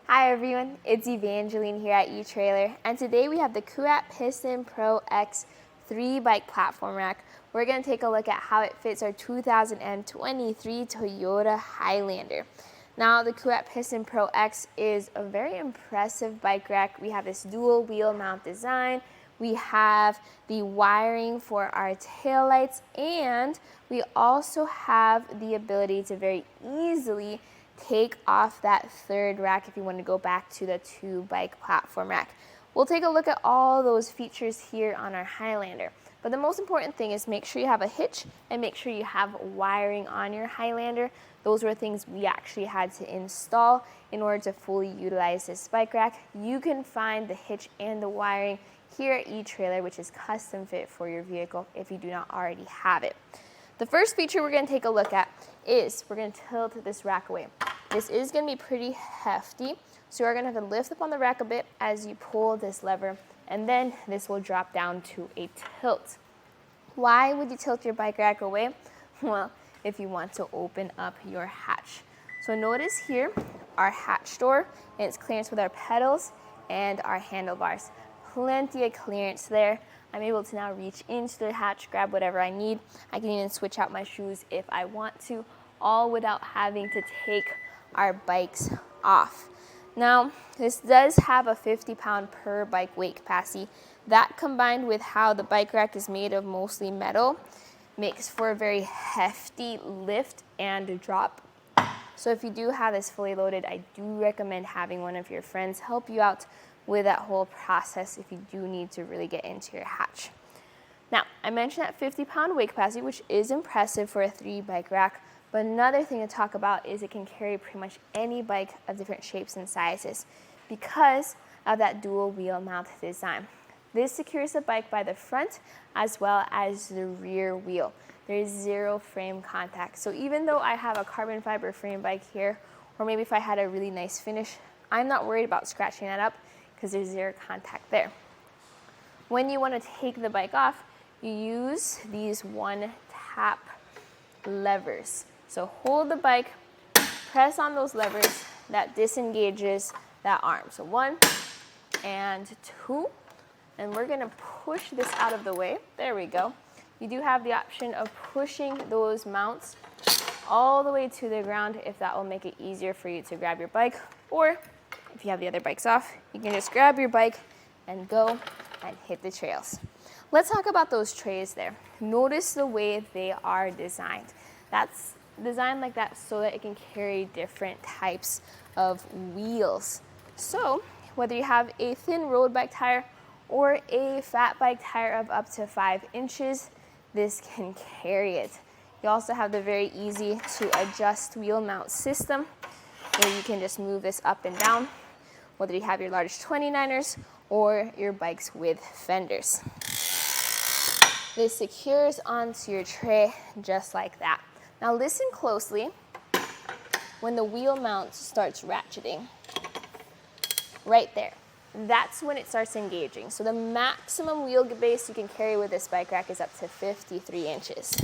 Hi everyone, it's Evangeline here at etrailer, and today we have the Kuat Piston Pro X 3-bike platform rack. We're going to take a look at how it fits our 2023 Toyota Highlander. Now, the Kuat Piston Pro X is a very impressive bike rack. We have this dual wheel mount design. We have the wiring for our taillights, and we also have the ability to very easily take off that third rack if you want to go back to the 2-bike platform rack. We'll take a look at all those features here on our Highlander. But the most important thing is make sure you have a hitch and make sure you have wiring on your Highlander. Those were things we actually had to install in order to fully utilize this bike rack. You can find the hitch and the wiring here at etrailer, which is custom fit for your vehicle if you do not already have it. The first feature we're going to take a look at is we're going to tilt this rack away. This is going to be pretty hefty, so you're going to have to lift up on the rack a bit as you pull this lever, and then this will drop down to a tilt. Why would you tilt your bike rack away? Well, if you want to open up your hatch. So notice here our hatch door, and it's clearance with our pedals and our handlebars. Plenty of clearance there. I'm able to now reach into the hatch, grab whatever I need. I can even switch out my shoes if I want to, all without having to take our bikes off. Now, this does have a 50-pound per bike weight capacity. That, combined with how the bike rack is made of mostly metal, makes for a very hefty lift and drop. So if you do have this fully loaded, I do recommend having one of your friends help you out with that whole process if you do need to really get into your hatch. Now, I mentioned that 50-pound weight capacity, which is impressive for a 3-bike rack, but another thing to talk about is it can carry pretty much any bike of different shapes and sizes because of that dual wheel mount design. This secures the bike by the front as well as the rear wheel. There is zero frame contact. So even though I have a carbon fiber frame bike here, or maybe if I had a really nice finish, I'm not worried about scratching that up because there's zero contact there. When you want to take the bike off, you use these one-tap levers. So hold the bike, press on those levers, that disengages that arm. So 1 and 2, and we're going to push this out of the way. There we go. You do have the option of pushing those mounts all the way to the ground if that will make it easier for you to grab your bike, or if you have the other bikes off, you can just grab your bike and go and hit the trails. Let's talk about those trays there. Notice the way they are designed. That's designed like that so that it can carry different types of wheels. So whether you have a thin road bike tire or a fat bike tire of up to 5 inches, this can carry it. You also have the very easy to adjust wheel mount system where you can just move this up and down, whether you have your large 29ers or your bikes with fenders. This secures onto your tray just like that. Now listen closely when the wheel mount starts ratcheting. Right there. That's when it starts engaging. So the maximum wheelbase you can carry with this bike rack is up to 53 inches,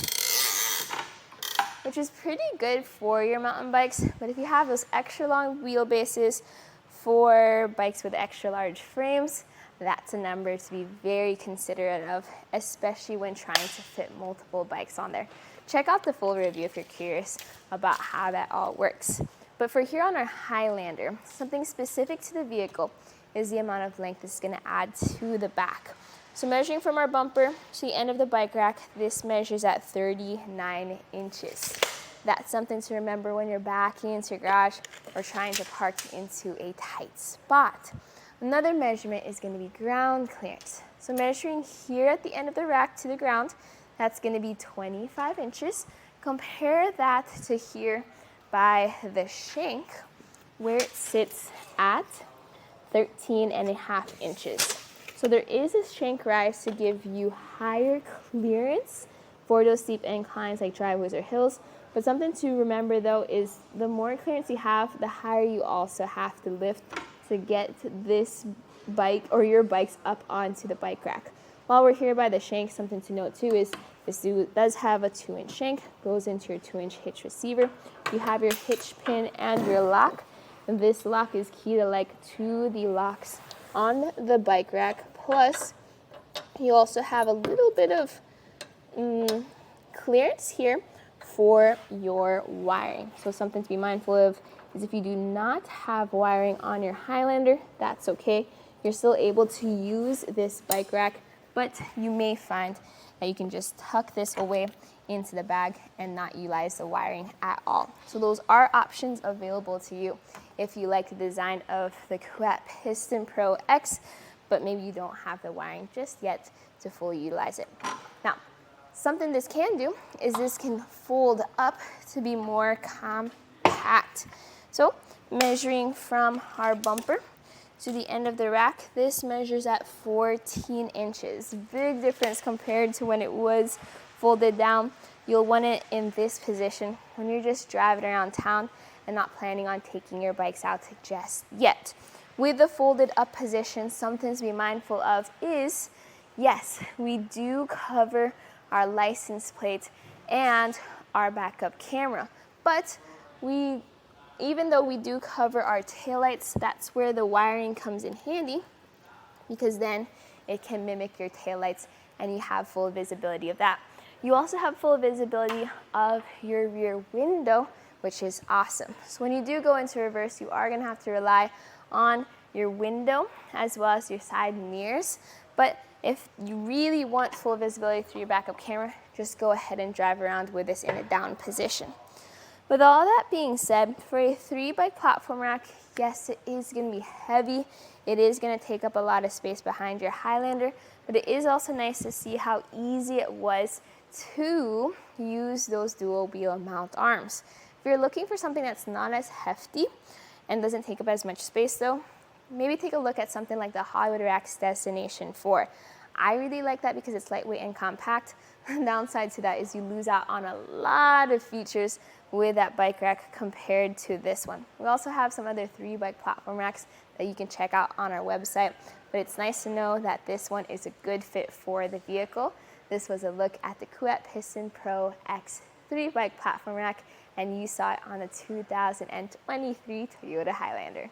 which is pretty good for your mountain bikes. But if you have those extra long wheelbases for bikes with extra large frames, that's a number to be very considerate of, especially when trying to fit multiple bikes on there. Check out the full review if you're curious about how that all works. But for here on our Highlander, something specific to the vehicle is the amount of length this is going to add to the back. So measuring from our bumper to the end of the bike rack, this measures at 39 inches. That's something to remember when you're backing into your garage or trying to park into a tight spot. Another measurement is going to be ground clearance. So measuring here at the end of the rack to the ground, that's going to be 25 inches. Compare that to here by the shank, where it sits at 13.5 inches. So there is a shank rise to give you higher clearance for those steep inclines like driveways or hills. But something to remember though is the more clearance you have, the higher you also have to lift to get this bike or your bikes up onto the bike rack. While we're here by the shank, something to note too is this does have a 2-inch shank, goes into your 2-inch hitch receiver. You have your hitch pin and your lock, This lock is key to the locks on the bike rack. Plus, you also have a little bit of clearance here for your wiring. So something to be mindful of is if you do not have wiring on your Highlander, that's okay. You're still able to use this bike rack, but you may find that you can just tuck this away into the bag and not utilize the wiring at all. So those are options available to you if you like the design of the Kuat Piston Pro X, but maybe you don't have the wiring just yet to fully utilize it. Now, something this can do is this can fold up to be more compact. So measuring from our bumper to the end of the rack, this measures at 14 inches. Big difference compared to when it was folded down. You'll want it in this position when you're just driving around town and not planning on taking your bikes out just yet. With the folded up position, something to be mindful of is, yes, we do cover our license plate and our backup camera, but even though we do cover our taillights, that's where the wiring comes in handy, because then it can mimic your taillights and you have full visibility of that. You also have full visibility of your rear window, which is awesome. So when you do go into reverse, you are gonna have to rely on your window as well as your side mirrors. But if you really want full visibility through your backup camera, just go ahead and drive around with this in a down position. With all that being said, for a 3-bike platform rack, yes, it is going to be heavy. It is going to take up a lot of space behind your Highlander, but it is also nice to see how easy it was to use those dual wheel mount arms. If you're looking for something that's not as hefty and doesn't take up as much space though, maybe take a look at something like the Hollywood Rack's Destination 4. I really like that because it's lightweight and compact. The downside to that is you lose out on a lot of features with that bike rack compared to this one. We also have some other 3-bike platform racks that you can check out on our website, but it's nice to know that this one is a good fit for the vehicle. This was a look at the Kuat Piston Pro X 3-bike platform rack, and you saw it on the 2023 Toyota Highlander.